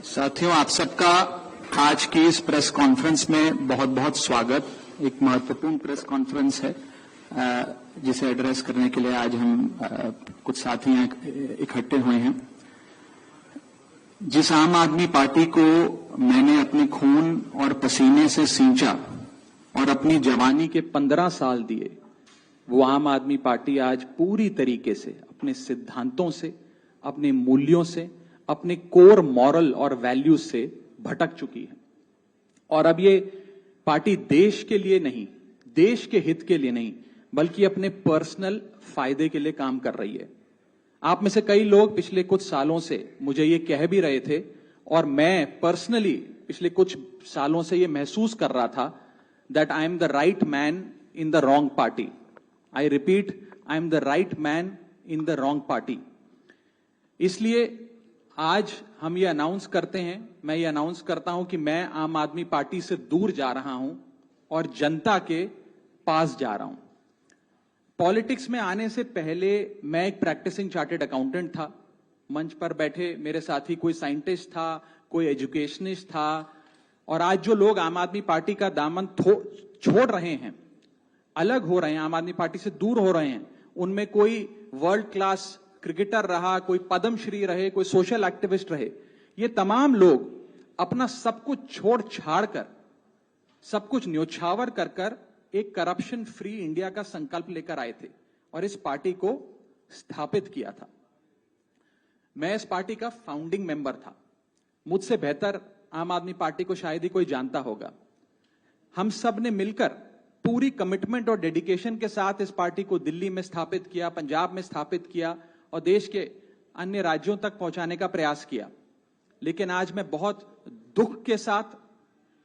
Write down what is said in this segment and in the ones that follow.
साथियों, आप सबका आज की इस प्रेस कॉन्फ्रेंस में बहुत बहुत स्वागत। एक महत्वपूर्ण प्रेस कॉन्फ्रेंस है जिसे एड्रेस करने के लिए आज हम कुछ साथी इकट्ठे हुए हैं। जिस आम आदमी पार्टी को मैंने अपने खून और पसीने से सींचा और अपनी जवानी के 15 साल दिए, वो आम आदमी पार्टी आज पूरी तरीके से अपने सिद्धांतों से, अपने मूल्यों से, अपने कोर मॉरल और वैल्यूज से भटक चुकी है। और अब ये पार्टी देश के लिए नहीं, देश के हित के लिए नहीं, बल्कि अपने पर्सनल फायदे के लिए काम कर रही है। आप में से कई लोग पिछले कुछ सालों से मुझे ये कह भी रहे थे और मैं पर्सनली पिछले कुछ सालों से ये महसूस कर रहा था that I am the right man in the wrong party. I repeat, I am the right man in the wrong party. इसलिए आज हम ये अनाउंस करते हैं, मैं ये अनाउंस करता हूं कि मैं आम आदमी पार्टी से दूर जा रहा हूं और जनता के पास जा रहा हूं। पॉलिटिक्स में आने से पहले मैं एक प्रैक्टिसिंग चार्टर्ड अकाउंटेंट था। मंच पर बैठे मेरे साथी कोई साइंटिस्ट था, कोई एजुकेशनिस्ट था, और आज जो लोग आम आदमी पार्टी का दामन छोड़ रहे हैं, अलग हो रहे हैं, आम आदमी पार्टी से दूर हो रहे हैं, उनमें कोई वर्ल्ड क्लास क्रिकेटर रहा, कोई पद्मश्री रहे, कोई सोशल एक्टिविस्ट रहे। ये तमाम लोग अपना सब कुछ छोड़ छाड़ कर, सब कुछ न्योछावर कर कर एक करप्शन फ्री इंडिया का संकल्प लेकर आए थे और इस पार्टी को स्थापित किया था। मैं इस पार्टी का फाउंडिंग मेंबर था। मुझसे बेहतर आम आदमी पार्टी को शायद ही कोई जानता होगा। हम सब ने मिलकर पूरी कमिटमेंट और डेडिकेशन के साथ इस पार्टी को दिल्ली में स्थापित किया, पंजाब में स्थापित किया और देश के अन्य राज्यों तक पहुंचाने का प्रयास किया। लेकिन आज मैं बहुत दुख के साथ,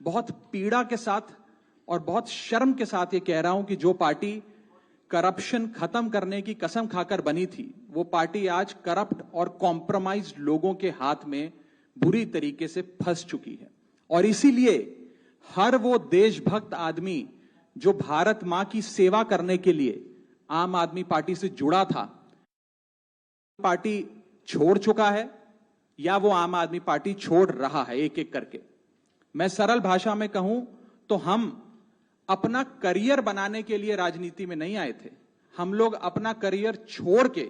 बहुत पीड़ा के साथ और बहुत शर्म के साथ ये कह रहा हूं कि जो पार्टी करप्शन खत्म करने की कसम खाकर बनी थी, वो पार्टी आज करप्ट और कॉम्प्रोमाइज्ड लोगों के हाथ में बुरी तरीके से फंस चुकी है। और इसीलिए हर वो देशभक्त आदमी जो भारत मां की सेवा करने के लिए आम आदमी पार्टी से जुड़ा था, पार्टी छोड़ चुका है या वो आम आदमी पार्टी छोड़ रहा है एक एक करके। मैं सरल भाषा में कहूं तो हम अपना करियर बनाने के लिए राजनीति में नहीं आए थे। हम लोग अपना करियर छोड़ के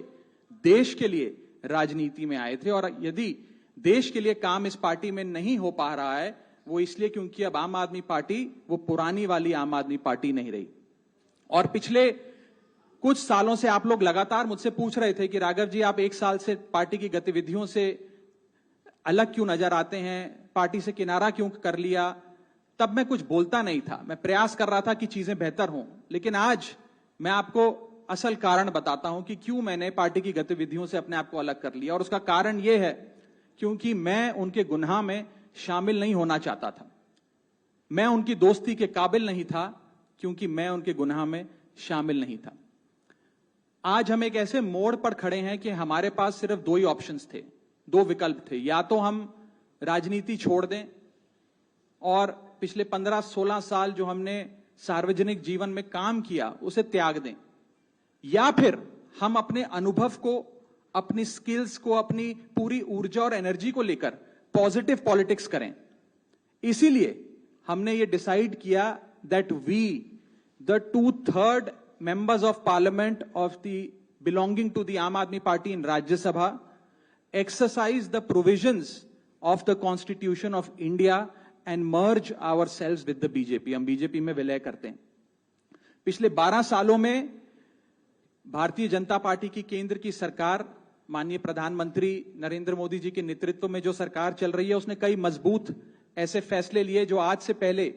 देश के लिए राजनीति में आए थे। और यदि देश के लिए काम इस पार्टी में नहीं हो पा रहा है, वो इसलिए क्योंकि अब आम आदमी पार्टी वो पुरानी वाली आम आदमी पार्टी नहीं रही। और पिछले कुछ सालों से आप लोग लगातार मुझसे पूछ रहे थे कि राघव जी, आप एक साल से पार्टी की गतिविधियों से अलग क्यों नजर आते हैं, पार्टी से किनारा क्यों कर लिया। तब मैं कुछ बोलता नहीं था, मैं प्रयास कर रहा था कि चीजें बेहतर हों। लेकिन आज मैं आपको असल कारण बताता हूं कि क्यों मैंने पार्टी की गतिविधियों से अपने आप को अलग कर लिया। और उसका कारण यह है क्योंकि मैं उनके गुनाह में शामिल नहीं होना चाहता था। मैं उनकी दोस्ती के काबिल नहीं था क्योंकि मैं उनके गुनाह में शामिल नहीं था। आज हम एक ऐसे मोड़ पर खड़े हैं कि हमारे पास सिर्फ दो ही ऑप्शंस थे, दो विकल्प थे। या तो हम राजनीति छोड़ दें और पिछले 15-16 साल जो हमने सार्वजनिक जीवन में काम किया उसे त्याग दें, या फिर हम अपने अनुभव को, अपनी स्किल्स को, अपनी पूरी ऊर्जा और एनर्जी को लेकर पॉजिटिव पॉलिटिक्स करें। इसीलिए हमने ये डिसाइड किया that we, the 2/3 members of parliament of the belonging to the Aam Aadmi Party in Rajya Sabha exercise the provisions of the Constitution of India and merge ourselves with the BJP। हम BJP में विलय करते हैं। पिछले 12 सालों में Bharatiya Janata party की केंद्र की सरकार, माननीय प्रधानमंत्री नरेंद्र मोदी जी के नेतृत्व में जो सरकार चल रही है, उसने कई मजबूत ऐसे फैसले लिए जो आज से पहले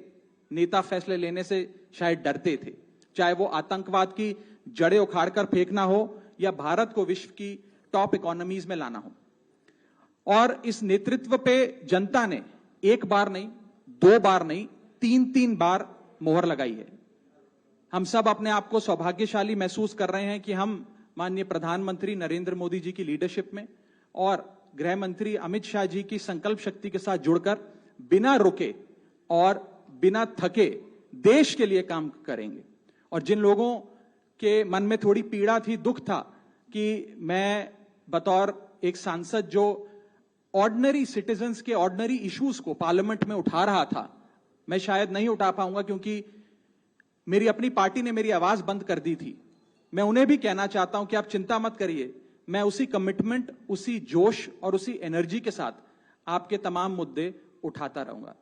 नेता फैसले लेने से शायद डरते थे। चाहे वो आतंकवाद की जड़ें उखाड़कर फेंकना हो या भारत को विश्व की टॉप इकोनॉमीज में लाना हो। और इस नेतृत्व पे जनता ने एक बार नहीं, दो बार नहीं, 3-3 बार मोहर लगाई है। हम सब अपने आप को सौभाग्यशाली महसूस कर रहे हैं कि हम माननीय प्रधानमंत्री नरेंद्र मोदी जी की लीडरशिप में और गृह मंत्री अमित शाह जी की संकल्प शक्ति के साथ जुड़कर बिना रुके और बिना थके देश के लिए काम करेंगे। और जिन लोगों के मन में थोड़ी पीड़ा थी, दुख था कि मैं बतौर एक सांसद जो ऑर्डिनरी सिटीजन्स के ऑर्डिनरी इश्यूज को पार्लियामेंट में उठा रहा था, मैं शायद नहीं उठा पाऊंगा क्योंकि मेरी अपनी पार्टी ने मेरी आवाज बंद कर दी थी। मैं उन्हें भी कहना चाहता हूं कि आप चिंता मत करिए, मैं उसी कमिटमेंट, उसी जोश और उसी एनर्जी के साथ आपके तमाम मुद्दे उठाता रहूंगा।